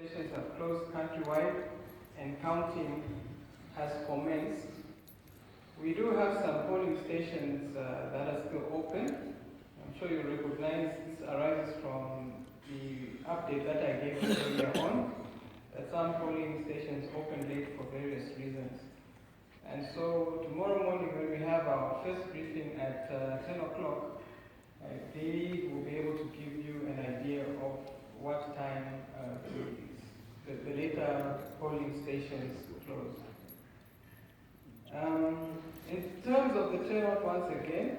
Stations have closed countrywide and counting has commenced. We do have some polling stations that are still open. I'm sure you recognize this arises from the update that I gave you earlier on, that some polling stations open late for various reasons. And so tomorrow morning when we have our first briefing at 10 o'clock, they will be able to give you an idea of what time the later polling stations close. In terms of the turnout, once again,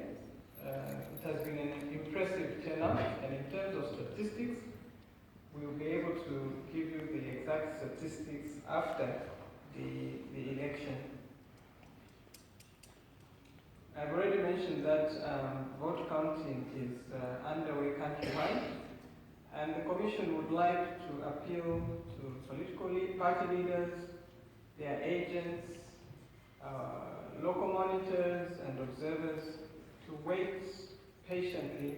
it has been an impressive turnout, and in terms of statistics, we will be able to give you the exact statistics after the election. I've already mentioned that vote counting is underway countrywide, and the Commission would like to appeal to political party leaders, their agents, local monitors and observers to wait patiently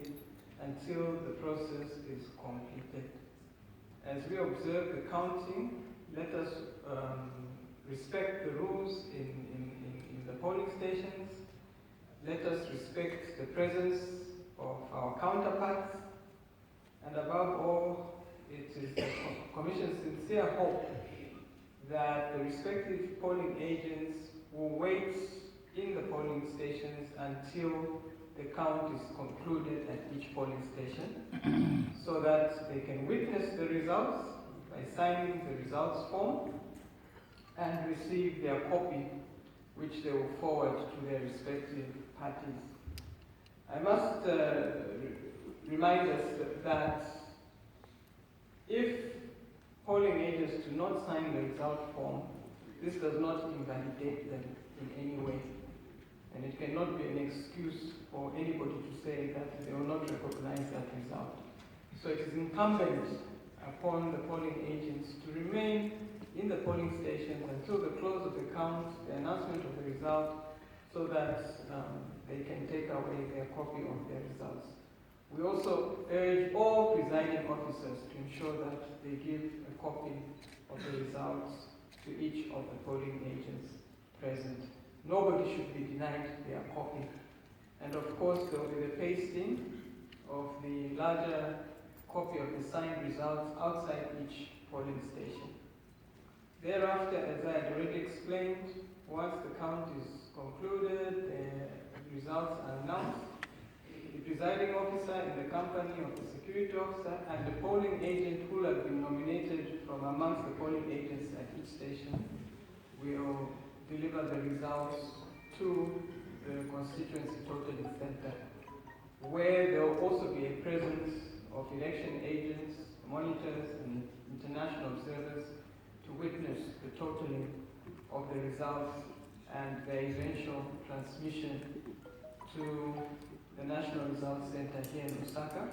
until the process is completed. As we observe the counting, let us respect the rules in the polling stations. Let us respect the presence of our counterparts, and above all, it is the Commission's sincere hope that the respective polling agents will wait in the polling stations until the count is concluded at each polling station so that they can witness the results by signing the results form and receive their copy, which they will forward to their respective parties. I must remind us that if polling agents do not sign the result form, this does not invalidate them in any way. And it cannot be an excuse for anybody to say that they will not recognize that result. So it is incumbent upon the polling agents to remain in the polling stations until the close of the count, the announcement of the result, so that they can take away their copy of their results. We also urge all presiding officers to ensure that they give a copy of the results to each of the polling agents present. Nobody should be denied their copy. And of course, there will be the pasting of the larger copy of the signed results outside each polling station. Thereafter, as I had already explained, once the count is concluded, the results are announced, the presiding officer in the company of the security officer and the polling agent who have been nominated from amongst the polling agents at each station will deliver the results to the constituency totaling center, where there will also be a presence of election agents, monitors, and international observers to witness the totaling of the results and their eventual transmission to the National Results Center here in Lusaka,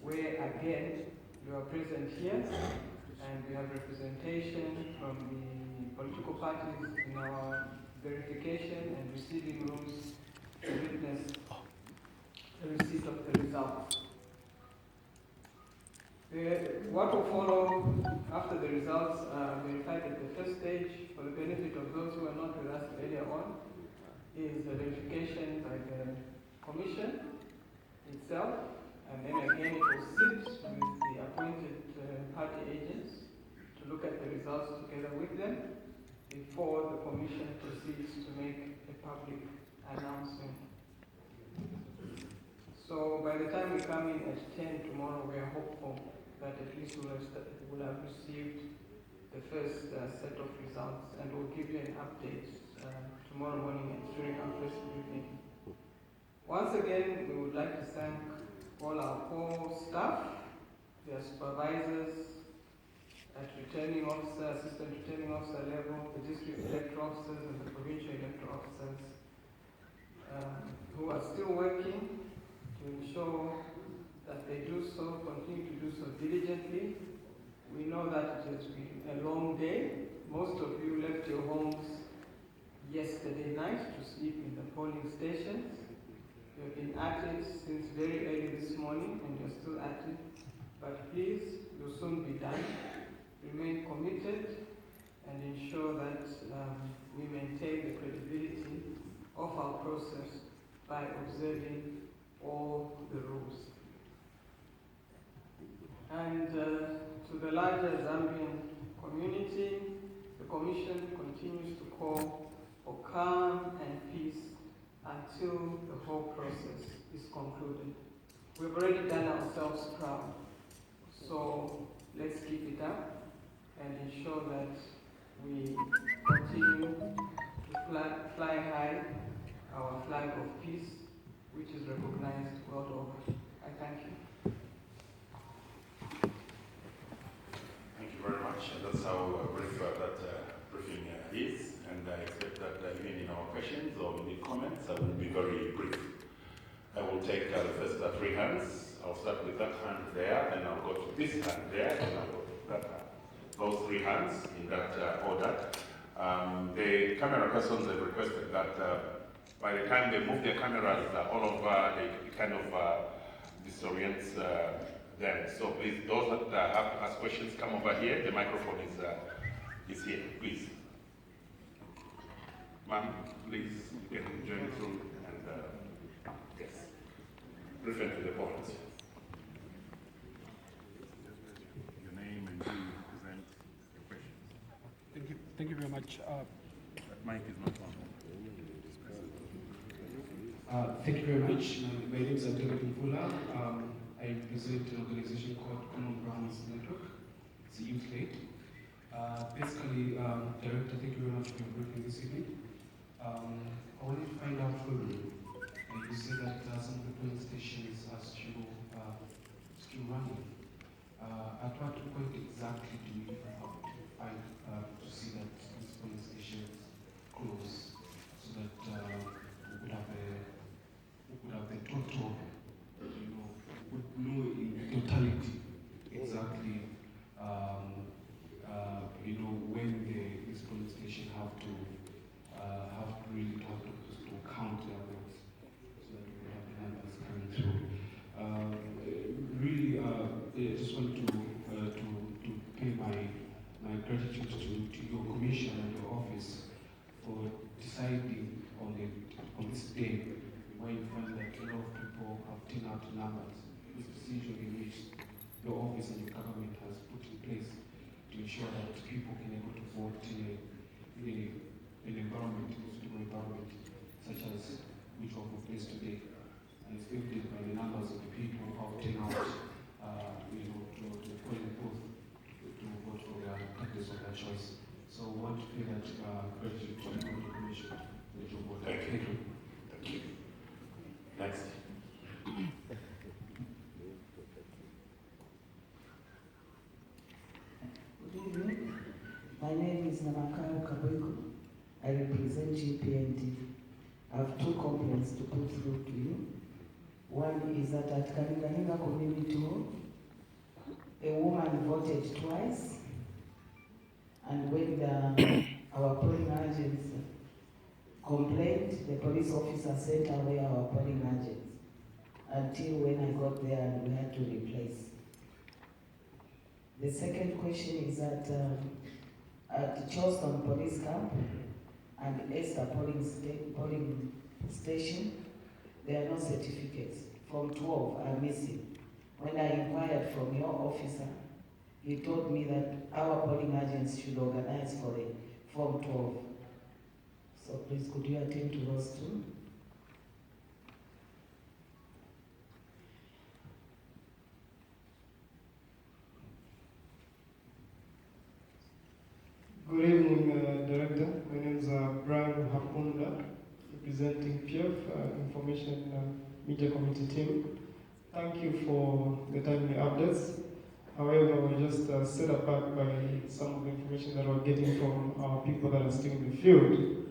where again you are present here and we have representation from the political parties in our verification and receiving rooms to witness the receipt of the results. What will follow after the results are verified at the first stage, for the benefit of those who are not with us earlier on, is the verification by the Commission itself, and then again it will sit with the appointed party agents to look at the results together with them before the Commission proceeds to make a public announcement. So by the time we come in at 10 tomorrow, we are hopeful that at least we'll have received the first set of results, and we'll give you an update tomorrow morning during our first briefing. Once again, we would like to thank all our core staff, their supervisors at returning officer, assistant returning officer level, the district electoral officers and the provincial electoral officers who are still working to ensure that they do so, continue to do so diligently. We know that it has been a long day. Most of you left your homes yesterday night to sleep in the polling stations. You have been at it since very early this morning and you're still at it. But please, you'll soon be done. ensure that we maintain the credibility of our process by observing all the rules. And to the larger Zambian community, the Commission continues to call for calm and peace until the whole process is concluded. We've already done ourselves proud, so let's keep it up and ensure that we continue to fly high our flag of peace, which is recognized world over. I thank you. Thank you very much. And that's how brief that briefing is. And I expect that even in our questions or in the comments, I will be very brief. I will take the first three hands. I'll start with that hand there, then I'll go to this hand there, and I'll go to that hand. Those three hands in that order. The camera persons have requested that by the time they move their cameras all over, they kind of disorients them. So please, those that have to ask questions, come over here. The microphone is here, please. Ma'am, please, you can join through and yes, refer to the point. Your name and who you present your questions. Thank you very much. That mic is not on. Thank you very much. My name is Abdullah Mvula. I represent an organization called Common Grounds Network. It's a youth led. Basically, Director, thank you very much for your briefing this evening. I wanted to find out from you. You said that some of the polling stations are still running. At what point exactly do we find to see that these polling stations close, so that we could have the total, would know in totality exactly, when this polling station have to count their votes, so that we could have the numbers coming through. I just want to pay my gratitude to your commission and your office for deciding on this day, where you find that a lot of people have turned out numbers. This decision which your office and your government has put in place to ensure that people can be able to vote in an environment, in a suitable environment, such as which one we face today. And it's evident by the numbers of the people who have turned out to the polling booth to vote for their candidates of their choice. So I want to pay that gratitude to the commission. Thank you. Thank you. Next. Good evening. My name is Namakaro Kabweko. I represent UPND. I have two complaints to put through to you. One is that at Kalingalinga Community Hall, a woman voted twice, and when our polling agents complained, the police officer sent away our polling agents until when I got there and we had to replace. The second question is that at Charleston Police Camp and Esther polling station, there are no certificates. From 12 are missing. When I inquired from your officer, he told me that our polling agents should organize for the Form 12. So please, could you attend to those two? Good evening, Director. My name is Brian Hapunda, representing PF, Information Media Committee team. Thank you for the timely updates. However, we're just set apart by some of the information that we're getting from our people that are still in the field.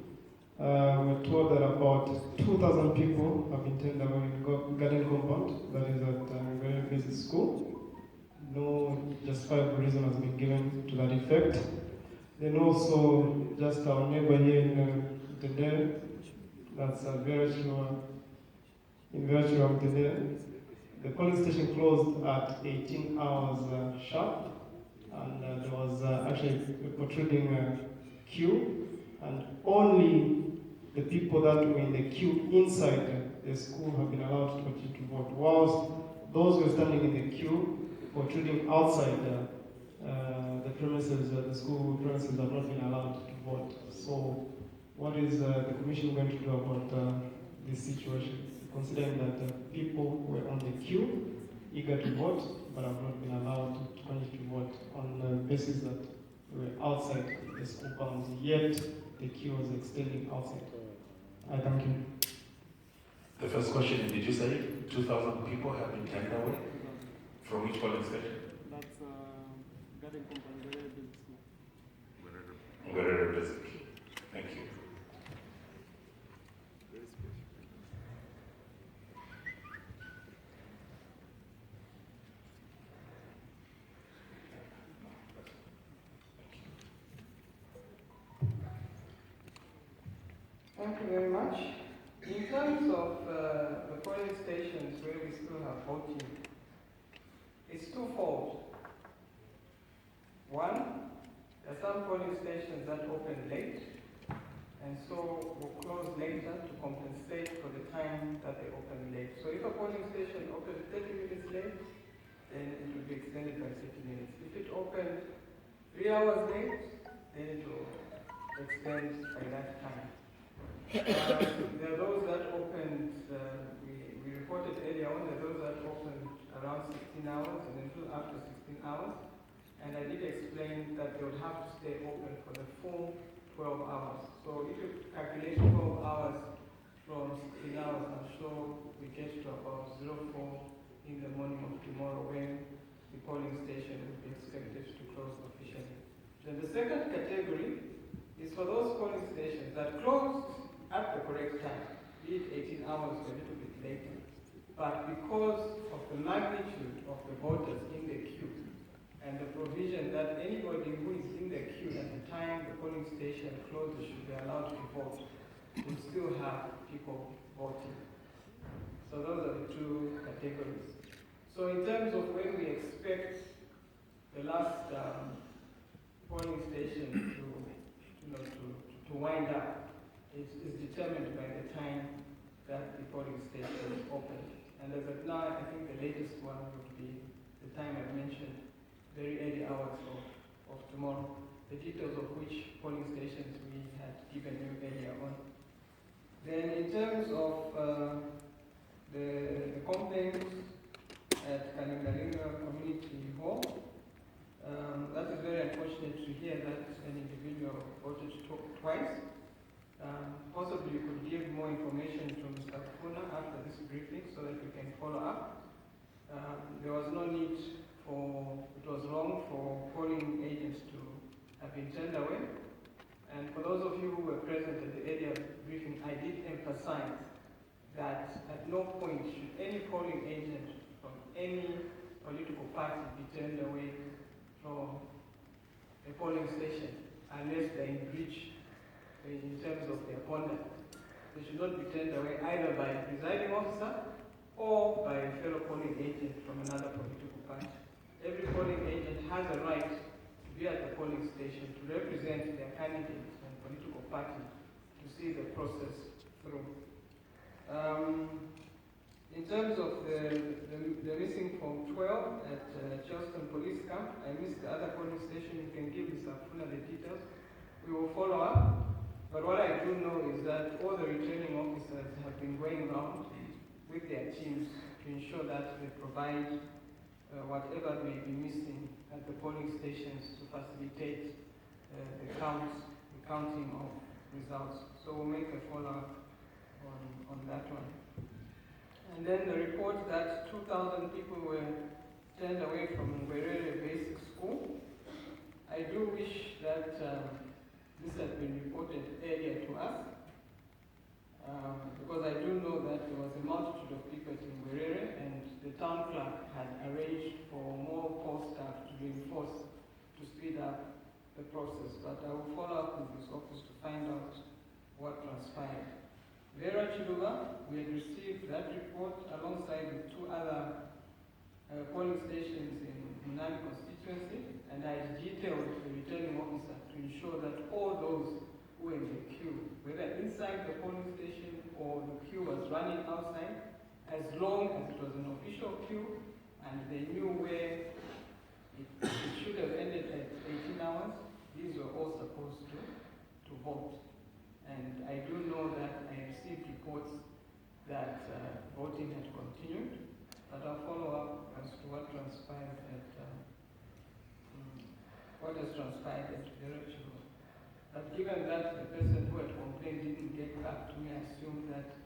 We're told that about 2,000 people have been turned away in Garden Compound, that is at a very busy school. No justifiable reason has been given to that effect. Then also, just our neighbor here in Tendere, that's a very sure, in virtue of Tendere. The polling station closed at 18 hours sharp, and there was actually a protruding queue, and only the people that were in the queue inside the school have been allowed to continue to vote, whilst those who are standing in the queue protruding outside the premises, the school premises, have not been allowed to vote. So what is the Commission going to do about this situation, considering that people were on the queue, eager to vote, but have not been allowed to continue to vote on the basis that they were outside the school bounds, yet the queue was extending outside? I thank you. The first question, did you say 2,000 people have been turned away? From which polling station? That's Garden Company, Basic School. Ngwerere Basic. Thank you. Thank you very much. In terms of the polling stations where we still have voting, it's twofold. One, there are some polling stations that open late, and so will close later to compensate for the time that they open late. So if a polling station opens 30 minutes late, then it will be extended by 30 minutes. If it opened 3 hours late, then it will extend by that time. There are those that opened, we reported earlier on, there are those that opened around 16 hours and until after 16 hours. And I did explain that they would have to stay open for the full 12 hours. So if you calculate 12 hours from 16 hours, I'm sure we get to about 04 in the morning of tomorrow when the polling station will be expected to close officially. Then the second category is for those polling stations that closed at the correct time, be it 18 hours or a little bit later. But because of the magnitude of the voters in the queue and the provision that anybody who is in the queue at the time the polling station closes should be allowed to vote, we still have people voting. So those are the two categories. So in terms of when we expect the last polling station to wind up, is determined by the time that the polling station is opened. And as of now, I think the latest one would be the time I mentioned, very early hours of tomorrow, the details of which polling stations we had given you earlier on. Then in terms of the complaints at Kalingalinga Community Hall, that is very unfortunate to hear that an individual voted twice. Possibly you could give more information to Mr. Kufuna after this briefing so that we can follow up. There was no need it was wrong for polling agents to have been turned away. And for those of you who were present at the earlier briefing, I did emphasize that at no point should any polling agent from any political party be turned away from a polling station unless they're in breach in terms of their conduct. They should not be turned away either by a presiding officer or by a fellow polling agent from another political party. Every polling agent has a right to be at the polling station to represent their candidate and political party to see the process through. In terms of the missing Form 12 at Charleston Police Camp, I missed the other polling station. You can give Mr. Funa the details. We will follow up. But what I do know is that all the returning officers have been going around with their teams to ensure that they provide whatever may be missing at the polling stations to facilitate the counting of results. So we'll make a follow-up on that one. And then the report that 2,000 people were turned away from Ngwerere Basic School. I do wish that this had been reported earlier to us, because I do know that there was a multitude of people in Ngwerere, and the town clerk had arranged for more post staff to reinforce to speed up the process. But I will follow up with this office to find out what transpired. Vera Chiluba, we had received that report alongside with 2 other polling stations in Munani constituency, and I detailed the returning officer to ensure that all those who were in the queue, whether inside the polling station or the queue was running outside, as long as it was an official queue and they knew where it should have ended at 18 hours, these were all supposed to vote. And I do know that I received reports that voting had continued, but I'll follow up as to what transpired what has transpired at Direction. But given that the person who had complained didn't get back to me, I assume that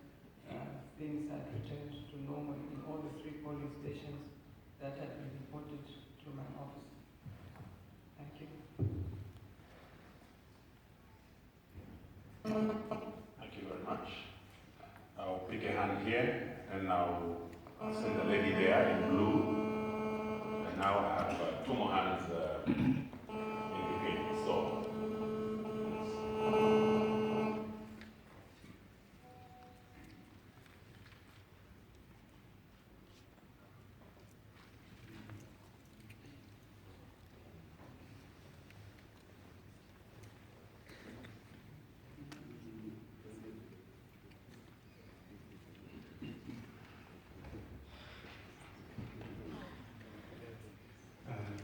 things had returned to normal in all the 3 polling stations that had been reported to my office. Thank you. Thank you very much. I'll pick a hand here, and I'll send the lady there in blue. And now I have 2 more hands in between. So.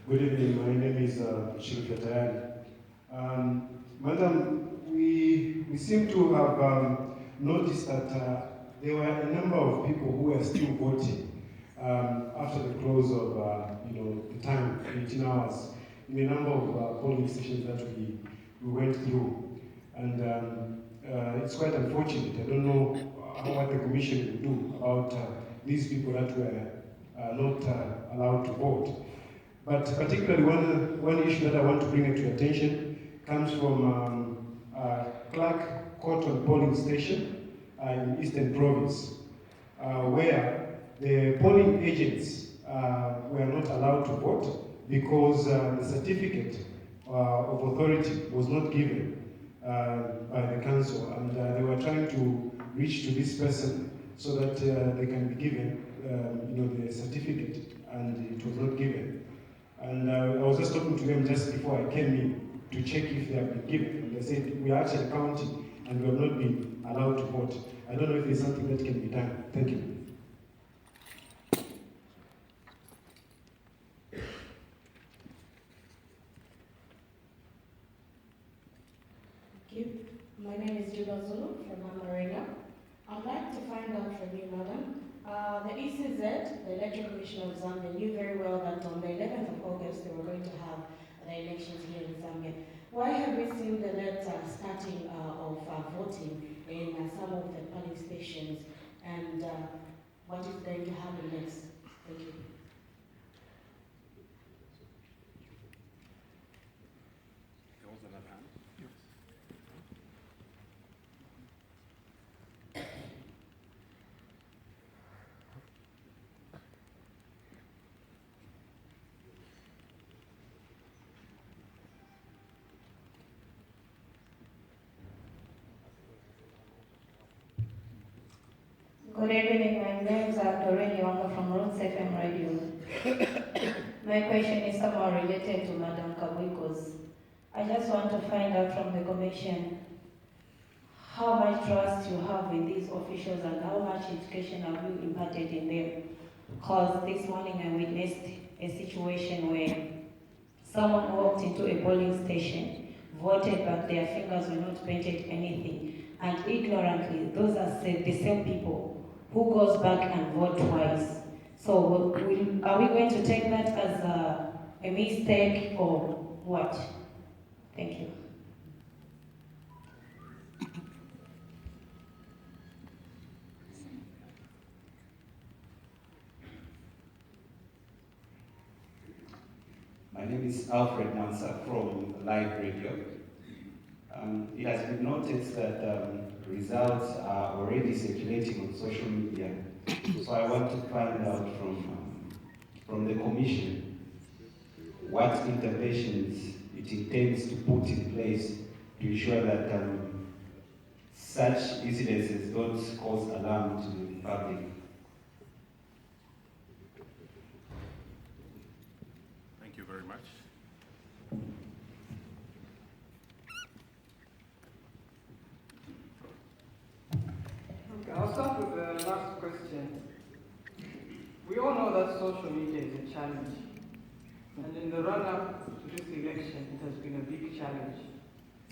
Good evening, my name is Shirika Tayari. Madam, we seem to have noticed that there were a number of people who were still voting after the close of the time, 18 hours, in a number of polling stations that we went through. And it's quite unfortunate. I don't know what the commission will do about these people that were not allowed to vote. But particularly one issue that I want to bring to your attention comes from Clark Cotton Polling Station in Eastern Province, where the polling agents were not allowed to vote because the certificate of authority was not given by the council, and they were trying to reach to this person so that they can be given the certificate, and it was not given. And I was just talking to them just before I came in to check if they have been given. And they said, we are actually counting and we have not been allowed to vote. I don't know if there's something that can be done. Thank you. Thank you. My name is Juba Zulu from Amarillo. I'd like to find out from you, madam. The ECZ, the Electoral Commission of Zambia, knew very well that on the 11th of August they were going to have the elections here in Zambia. Why have we seen the starting of voting in some of the polling stations, and what is going to happen next? Thank you. Good evening, my name is Doreen Wanga from Roots FM Radio. My question is somehow related to Madam Kabwiko's. I just want to find out from the Commission how much trust you have in these officials and how much education have you imparted in them. Because this morning I witnessed a situation where someone walked into a polling station, voted, but their fingers were not painted anything. And ignorantly, those are the same people who goes back and vote twice. So are we going to take that as a mistake or what? Thank you. My name is Alfred Mansa from Live Radio. It has been noticed that results are already circulating on social media. So I want to find out from the Commission what interventions it intends to put in place to ensure that such incidences don't cause alarm to the public. Thank you very much. social media is a challenge. And in the run-up to this election, it has been a big challenge.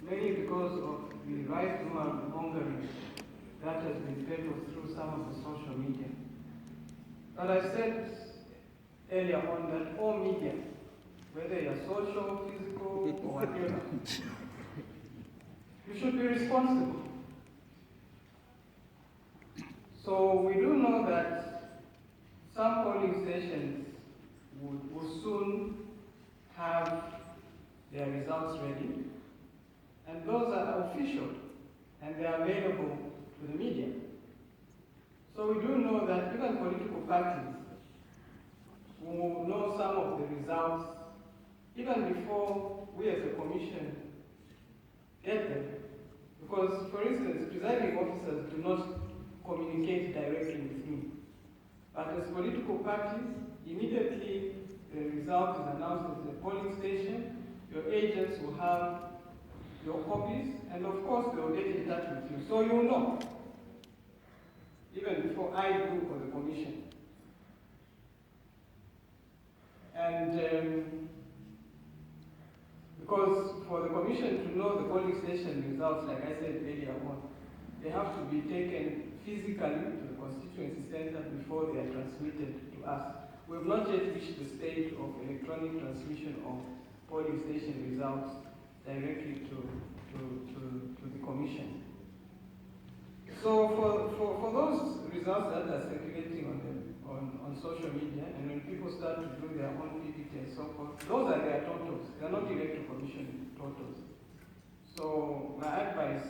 Mainly because of the right mongering that has been peddled through some of the social media. But I said earlier on that all media, whether you're social, physical, or whatever, you should be responsible. So we do know that some polling stations will soon have their results ready, and those are official, and they are available to the media. So we do know that even political parties will know some of the results even before we as a commission get them. Because, for instance, presiding officers do not communicate directly with me. But as political parties, immediately the result is announced at the polling station, your agents will have your copies, and of course they will get in touch with you. So you'll know, even before I do for the commission. And because for the commission to know the polling station results, like I said earlier on, they have to be taken physically to the constituency center before they are transmitted to us. We have not yet reached the stage of electronic transmission of polling station results directly to the commission. So for those results that are circulating on social media, and when people start to do their own PPT and so forth, those are their totals. They are not electoral commission totals. So my advice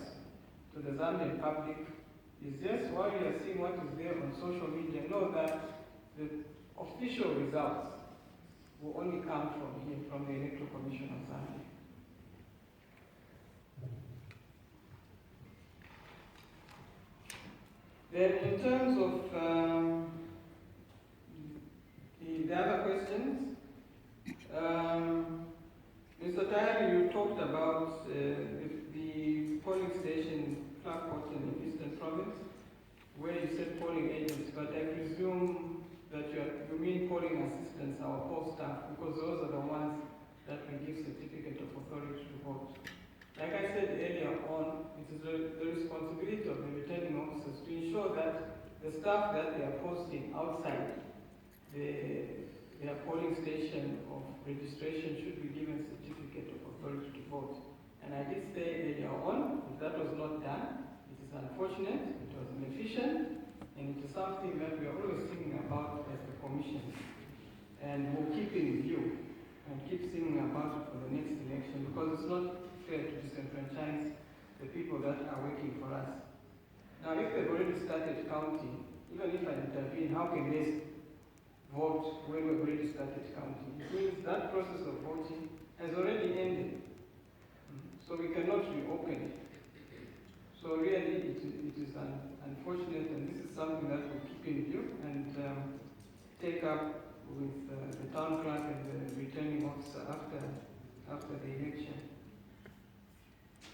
to the Zambian public is just while you are seeing what is there on social media, know that the official results will only come from here, from the Electoral Commission of Zambia. Then in terms of the other questions, Mr. Tayari, you talked about the polling station Clarkport in the Eastern Province, where you said polling agents, but I presume that you mean polling assistants, our poll staff, because those are the ones that will give certificate of authority to vote. Like I said earlier on, it is the responsibility of the returning officers to ensure that the staff that they are posting outside their polling station of registration should be given certificate of authority to vote. And I did say earlier on, if that was not done, it is unfortunate, it was inefficient, and it is something that we are always thinking about as the commission. And we'll keep in view and keep thinking about it for the next election, because it's not fair to disenfranchise the people that are working for us. Now, if they've already started counting, even if I intervene, how can they vote when we've already started counting? It means that process of voting has already ended. So we cannot reopen it. So really, it is unfortunate, and this is something that we'll keep in view and take up with the town clerk and the returning officer after the election.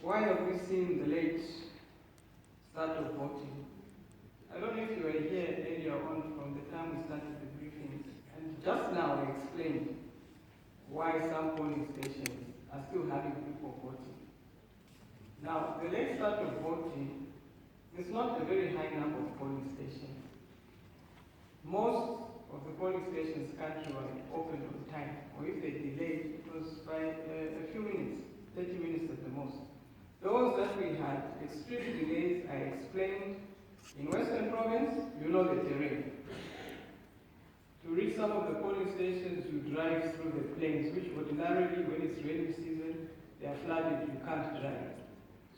Why have we seen the late start of voting? I don't know if you were here earlier on from the time we started the briefings, and just now I explained why some polling stations are still having people voting. Now, the late start of voting is not a very high number of polling stations. Most of the polling stations countrywide opened on time, or if they delayed, it was by a few minutes, 30 minutes at the most. Those that we had extreme delays, I explained. In Western Province, you know the terrain. To reach some of the polling stations, you drive through the plains, which ordinarily, when it's rainy season, they are flooded, you can't drive.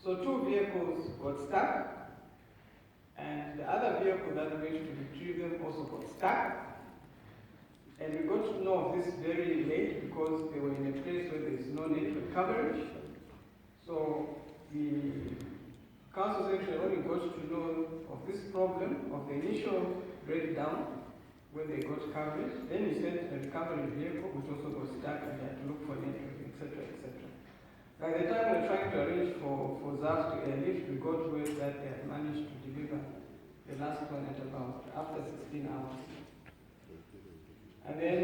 So 2 vehicles got stuck, and the other vehicle that went to retrieve them also got stuck. And we got to know of this very late because they were in a place where there is no network coverage. So the council secretary only got to know of this problem, of the initial breakdown, when they got coverage. Then he sent a recovery vehicle, which also got stuck, and they had to look for network, etc., etc. By the time we were trying to arrange for ZAF to airlift, we got word that they had managed to deliver the last one at about after 16 hours. And then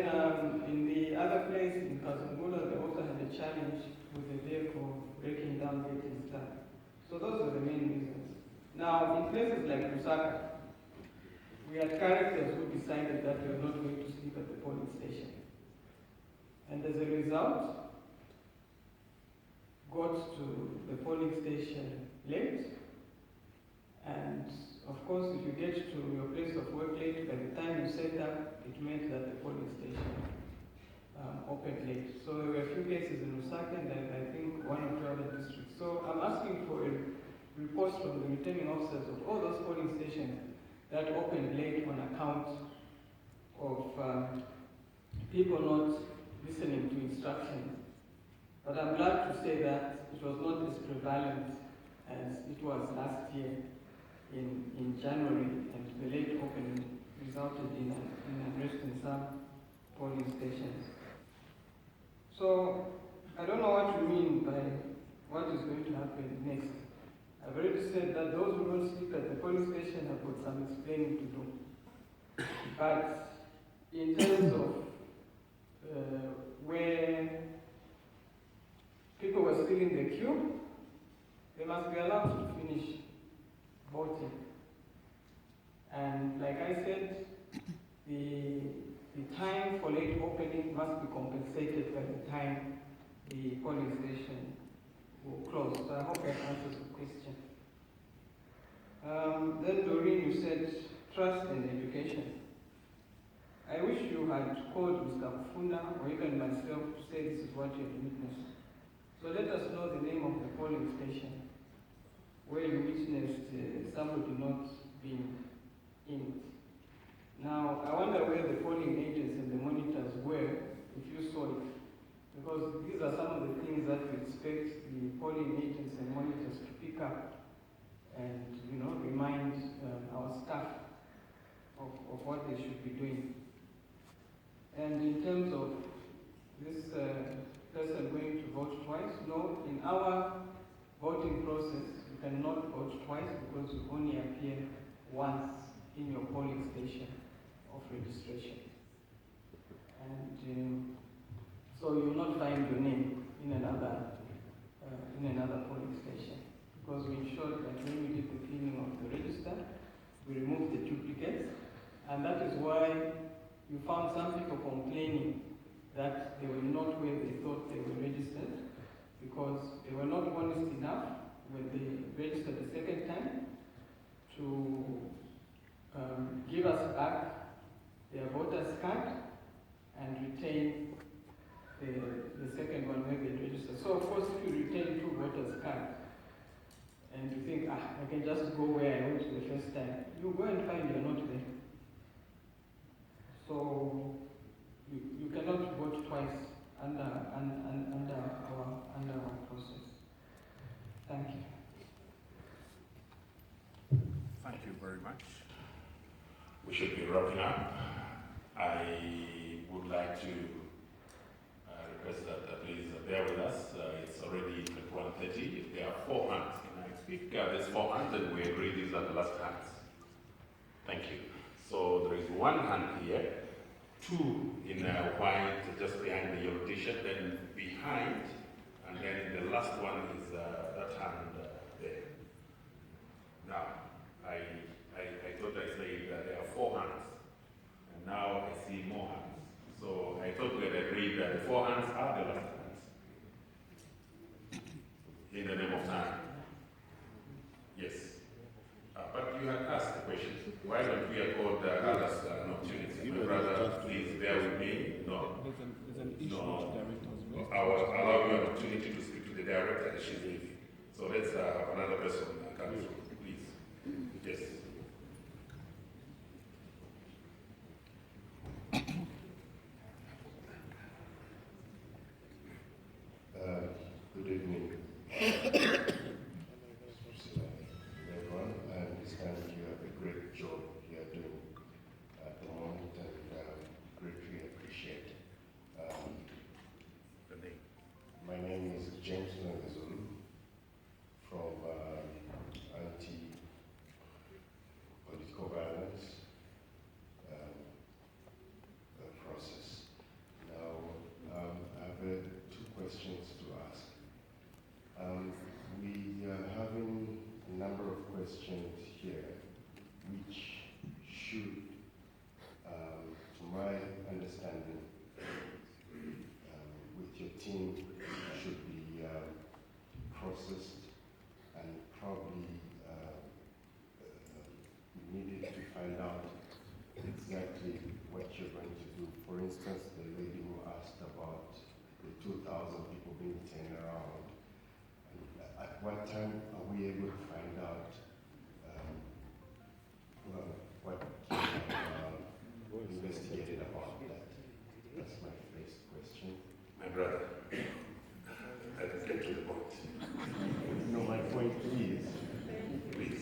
in the other place, in Kazungula, they also had a challenge with the vehicle breaking down late and stuff. So those are the main reasons. Now, in places like Lusaka, we had characters who decided that they were not going to sleep at the polling station. And as a result, got to the polling station late. And of course, if you get to your place of work late, by the time you set up, it meant that the polling station opened late. So there were a few cases in Lusaka and I think one or two other districts. So I'm asking for a report from the returning officers of all those polling stations that opened late on account of people not listening to instructions. But I'm glad to say that it was not as prevalent as it was last year in January, and the late opening resulted in unrest in some polling stations. So I don't know what you mean by what is going to happen next. I've already said that those who don't sleep at the polling station have got some explaining to do. But in terms of where people were still in the queue, they must be allowed to finish voting. And like I said, the time for late opening must be compensated by the time the polling station will close. So I hope that answers the question. Then Doreen, you said trust in education. I wish you had called Mr. Kufuna or even myself to say this is what you have witnessed. So let us know the name of the polling station where you witnessed somebody not being in it. Now, I wonder where the polling agents and the monitors were if you saw it. Because these are some of the things that we expect the polling agents and monitors to pick up and, remind our staff of what they should be doing. And in terms of this person going to vote twice, no, in our voting process, you cannot vote twice because you only appear once in your polling station of registration. And so you will not find your name in another polling station, because we ensured that when we did the cleaning of the register, we removed the duplicates, and that is why you found some people complaining that they were not where they thought they were registered, because they were not honest enough when they registered the second time to give us back their voter's card and retain the second one where they registered. So of course, if you retain two voters' cards and you think, I can just go where I went the first time, you go and find you're not there. So you cannot vote twice under our process. Thank you. Thank you very much. We should be wrapping up. I would like to request that please bear with us. It's already 21:30. If there are 4 hands, can I speak? There's 4 hands, and we agree these are the last hands. Thank you. So there is 1 hand here, 2 in white just behind the yellow t-shirt, then behind, and then the last one is that hand there. Now, I thought I said that there are 4 hands, and now I see more hands. So I thought we had agreed that the 4 hands are the last hands. In the name of time. Yes. But you had asked the question. Why don't we accord others an opportunity? My brother, please bear with me. No. No. I will allow you an opportunity to speak to the director and she's leaving. So let's have another person come through, please. Yes. Good evening, everyone. I understand you have a great job you are doing at the moment, and greatly appreciate. My name is James Nangazulu from questions here, which should, to my understanding, with your team, should be processed and probably needed to find out exactly what you're going to do. For instance, the lady who asked about the 2,000 people being turned around,